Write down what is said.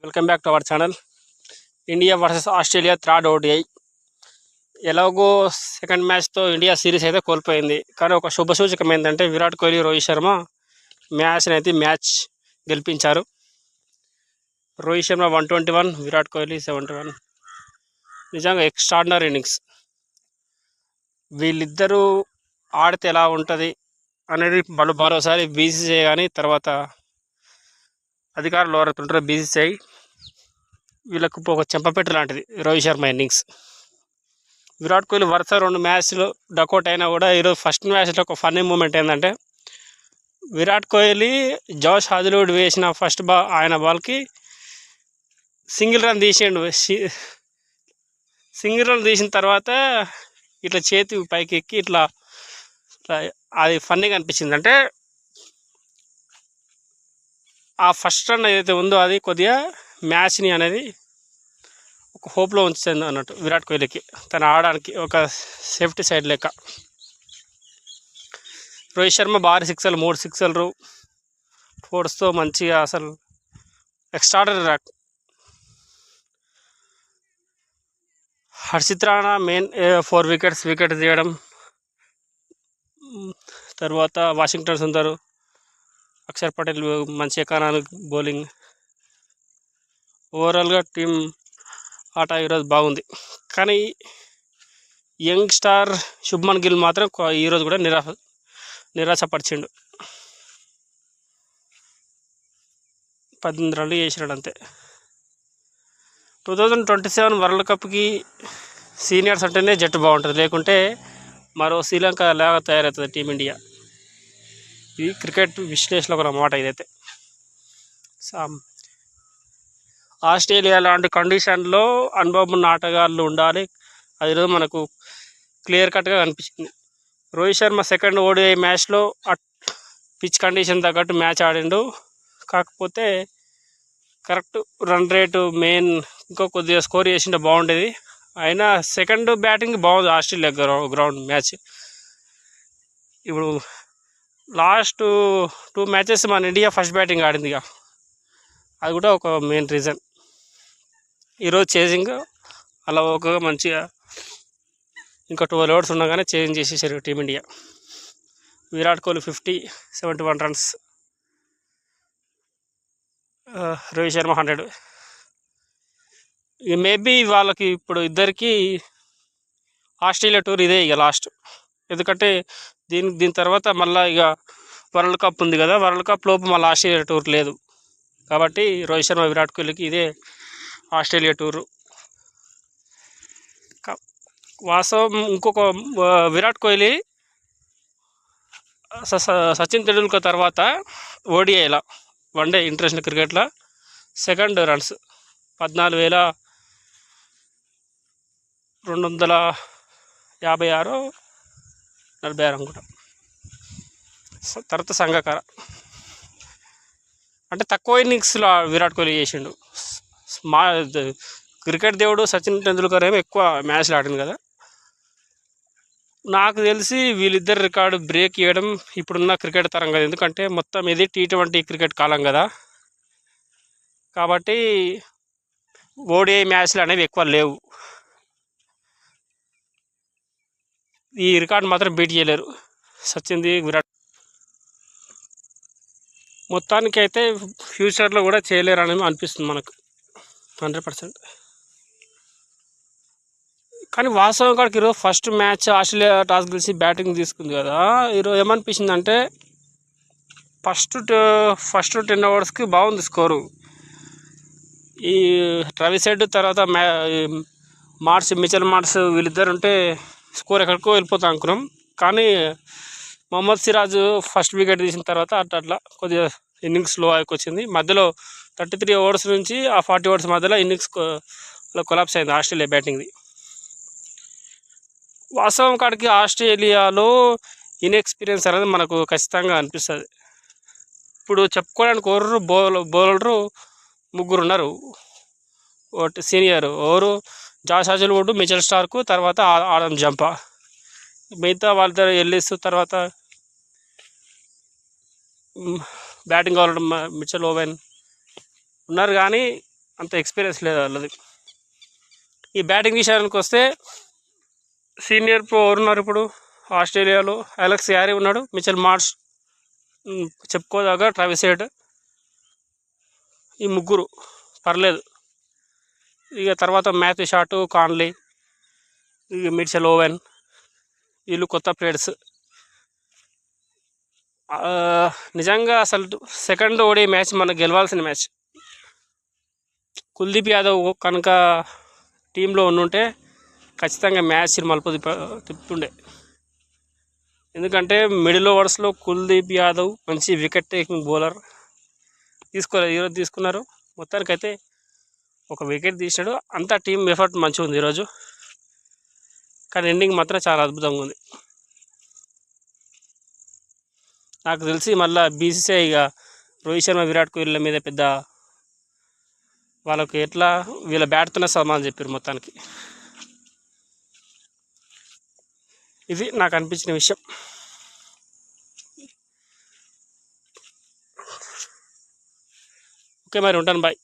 Welcome back to our channel. India versus Australia third ODI. ఎలాగో second మ్యాచ్తో India series అయితే కోల్పోయింది. కానీ ఒక శుభసూచకం ఏంటంటే విరాట్ కోహ్లీ, రోహిత్ శర్మ మ్యాచ్ గెలిపించారు. రోహిత్ శర్మ 121, విరాట్ కోహ్లీ 71. నిజంగా ఎక్స్ట్రాడినరీ ఇన్నింగ్స్. వీళ్ళిద్దరూ ఆడితే ఎలా ఉంటుంది అనేది మరోసారి బీసీసీఐ కానీ తర్వాత అధికారులు ఎవరైతుంటారో బీసీసీఐ వీళ్ళకు ఒక చెంపపెట్టు లాంటిది రోహిత్ శర్మ ఇన్నింగ్స్. విరాట్ కోహ్లీ వరుస 2 మ్యాచ్లు డకౌట్ అయినా కూడా ఈరోజు ఫస్ట్ మ్యాచ్లో ఒక ఫన్నీ మూమెంట్ ఏంటంటే విరాట్ కోహ్లీ జోష్ హాజల్వుడ్ వేసిన ఫస్ట్ ఆయన బాల్కి సింగిల్ రన్ తీసిండు. సింగిల్ రన్ తీసిన తర్వాత ఇట్లా చేతి పైకి ఎక్కి ఇట్లా అది ఫన్నీగా అనిపించింది. అంటే ఆ ఫస్ట్ రన్ ఏదైతే ఉందో అది కొద్దిగా మ్యాచ్ని అనేది ఒక హోప్లో ఉంచుతుంది అన్నట్టు విరాట్ కోహ్లీకి, తను ఆడడానికి ఒక సేఫ్టీ సైడ్ లెక్క. రోహిత్ శర్మ భారీ 3 సిక్సర్లు 4తో మంచిగా అసలు ఎక్స్ట్రాడనరీ ర్యాక్. హర్షిత్ రాణా మెయిన్ 4 వికెట్స్ తీయడం. తర్వాత వాషింగ్టన్ సుందర్, అక్షర్ పటేల్ మంచి ఎకానామిక్ బౌలింగ్. ఓవరాల్గా టీం ఆట ఈరోజు బాగుంది. కానీ యంగ్ స్టార్ శుభ్మన్ గిల్ మాత్రం ఈరోజు కూడా నిరాశపరిచిండు. 18 రన్లు చేసినాడు అంతే. 2027 వరల్డ్ కప్కి సీనియర్స్ అంటేనే జట్టు బాగుంటుంది, లేకుంటే మరో శ్రీలంక లాగా తయారవుతుంది టీమిండియా. ఇది క్రికెట్ విశ్లేషణలో ఒక మాట. ఇదైతే ఆస్ట్రేలియా లాంటి కండిషన్లో అనుభవం ఉన్న ఆటగాళ్ళు ఉండాలి. అది ఈరోజు మనకు క్లియర్ కట్గా కనిపించింది. రోహిత్ శర్మ సెకండ్ ఓడిఐ మ్యాచ్లో పిచ్ కండిషన్ తగ్గట్టు మ్యాచ్ ఆడిండు. కాకపోతే కరెక్ట్ రన్ రేటు మెయిన్ ఇంకో కొద్దిగా స్కోర్ చేసింటే బాగుండేది. అయినా సెకండ్ బ్యాటింగ్ బాగుంది ఆస్ట్రేలియా గ్రౌండ్ మ్యాచ్. ఇప్పుడు లాస్ట్ 2 మ్యాచెస్ మన ఇండియా ఫస్ట్ బ్యాటింగ్ ఆడిందిగా, అది కూడా ఒక మెయిన్ రీజన్. ఈరోజు చేజింగ్ అలా ఒక మంచిగా ఇంకా 12 ఓవర్స్ ఉండగానే చేంజ్ చేసేసారు team India. Virat Kohli 50, 71 runs. Rohit Sharma 100. Maybe వాళ్ళకి ఇప్పుడు ఇద్దరికి ఆస్ట్రేలియా టూర్ ఇదే ఇక లాస్ట్. ఎందుకంటే దీని తర్వాత మళ్ళీ ఇక వరల్డ్ కప్ ఉంది కదా, వరల్డ్ కప్ లోపు మళ్ళీ ఆస్ట్రేలియా టూర్ లేదు. కాబట్టి రోహిత్ శర్మ, విరాట్ కోహ్లీకి ఇదే ఆస్ట్రేలియా టూరు. వాస్తవం ఇంకొక విరాట్ కోహ్లీ సచిన్ తెండూల్కర్ తర్వాత ఓడిఐలా వన్డే ఇంటర్నేషనల్ క్రికెట్లో సెకండ్ రన్స్ 14,256 46 అనుకుంటా. తర్వాత సంగకార అంటే తక్కువ ఇన్నింగ్స్లో విరాట్ కోహ్లీ చేసిండు. క్రికెట్ దేవుడు సచిన్ టెండూల్కర్ ఏమో ఎక్కువ మ్యాచ్లు ఆడింది కదా. నాకు తెలిసి వీళ్ళిద్దరు రికార్డు బ్రేక్ చేయడం ఇప్పుడున్న క్రికెట్ తరం కదా, ఎందుకంటే మొత్తం ఇది T20 క్రికెట్ కాలం కదా. కాబట్టి ఓడిఐ మ్యాచ్లు అనేవి ఎక్కువ లేవు. ఈ రికార్డు మాత్రం బీట్ చేయలేరు సచిన్ది, విరాట్. మొత్తానికి అయితే ఫ్యూచర్లో కూడా చేయలేరు అని అనిపిస్తుంది మనకు 100%. కానీ వాస్తవం కాడికి ఈరోజు ఫస్ట్ మ్యాచ్ ఆస్ట్రేలియా టాస్ గెలిచి బ్యాటింగ్ తీసుకుంది కదా. ఈరోజు ఏమనిపించింది అంటే ఫస్ట్ 10 ఓవర్స్కి బాగుంది స్కోరు. ఈ ట్రావిస్ హెడ్ తర్వాత మిచెల్ మార్ష్ వీళ్ళిద్దరు ఉంటే స్కోర్ ఎక్కడికో వెళ్ళిపోతాం అనుకున్నాం. కానీ మొహమ్మద్ సిరాజ్ ఫస్ట్ వికెట్ తీసిన తర్వాత అట్లా కొద్దిగా ఇన్నింగ్స్ స్లో వచ్చింది. మధ్యలో 33 ఓవర్స్ నుంచి ఆ 40 ఓవర్స్ మధ్యలో ఇన్నింగ్స్ కొలాప్స్ అయింది ఆస్ట్రేలియా బ్యాటింగ్ది. వాస్తవం కాడికి ఆస్ట్రేలియాలో ఇన్ఎక్స్పీరియన్స్ అనేది మనకు ఖచ్చితంగా అనిపిస్తుంది. ఇప్పుడు చెప్పుకోవడానికి బౌలరు 3 ఉన్నారు. ఒకటి సీనియర్ ఎవరు, జాష్ హాజల్వుడ్, మిచెల్ స్టార్క్, తర్వాత ఆడమ్ జంపా. మిగతా వాళ్ళిద్దరు ఎల్లిస్, తర్వాత బ్యాటింగ్ వాళ్ళు మిచెల్ ఓవెన్ ఉన్నారు. కానీ అంత ఎక్స్పీరియన్స్ లేదు వాళ్ళది. ఈ బ్యాటింగ్ విషయానికి వస్తే సీనియర్ ప్రో ఎవరున్నారు ఇప్పుడు ఆస్ట్రేలియాలో? అలెక్స్ యారీ ఉన్నాడు, మిచెల్ మార్ష్, చెప్పుకోదాగా ట్రావిస్ హెడ్, ఈ ముగ్గురు పర్లేదు. ఇక తర్వాత మ్యాథ్యూ షాటు, కాన్లీ, ఇక మిచెల్ ఓవెన్, వీళ్ళు కొత్త ప్లేయర్స్. నిజంగా అసలు సెకండ్ ఓడి మ్యాచ్ మనకు గెలవాల్సిన మ్యాచ్. కుల్దీప్ యాదవ్ కనుక టీంలో ఉండుంటే ఖచ్చితంగా మ్యాచ్ మలుపు తిప్పుతుండే. ఎందుకంటే మిడిల్ ఓవర్స్లో కుల్దీప్ యాదవ్ మంచి వికెట్ టేకింగ్ బౌలర్. తీసుకోలేదు, ఈరోజు తీసుకున్నారు. మొత్తానికైతే ఒక వికెట్ తీసాడు. అంతా టీం ఎఫర్ట్ మంచిగా ఉంది ఈరోజు. కానీ ఎండింగ్ మాత్రం చాలా అద్భుతంగా ఉంది. నాకు తెలిసి మళ్ళీ బీసీసీఐ ఇక రోహిత్ శర్మ, విరాట్ కోహ్లీల మీద పెద్ద వాళ్ళకి ఎట్లా వీళ్ళ బ్యాట్తోనే సమానం చెప్పారు మొత్తానికి. ఇది నాకు అనిపించిన విషయం. ఓకే మరి ఉంటాను, బాయ్.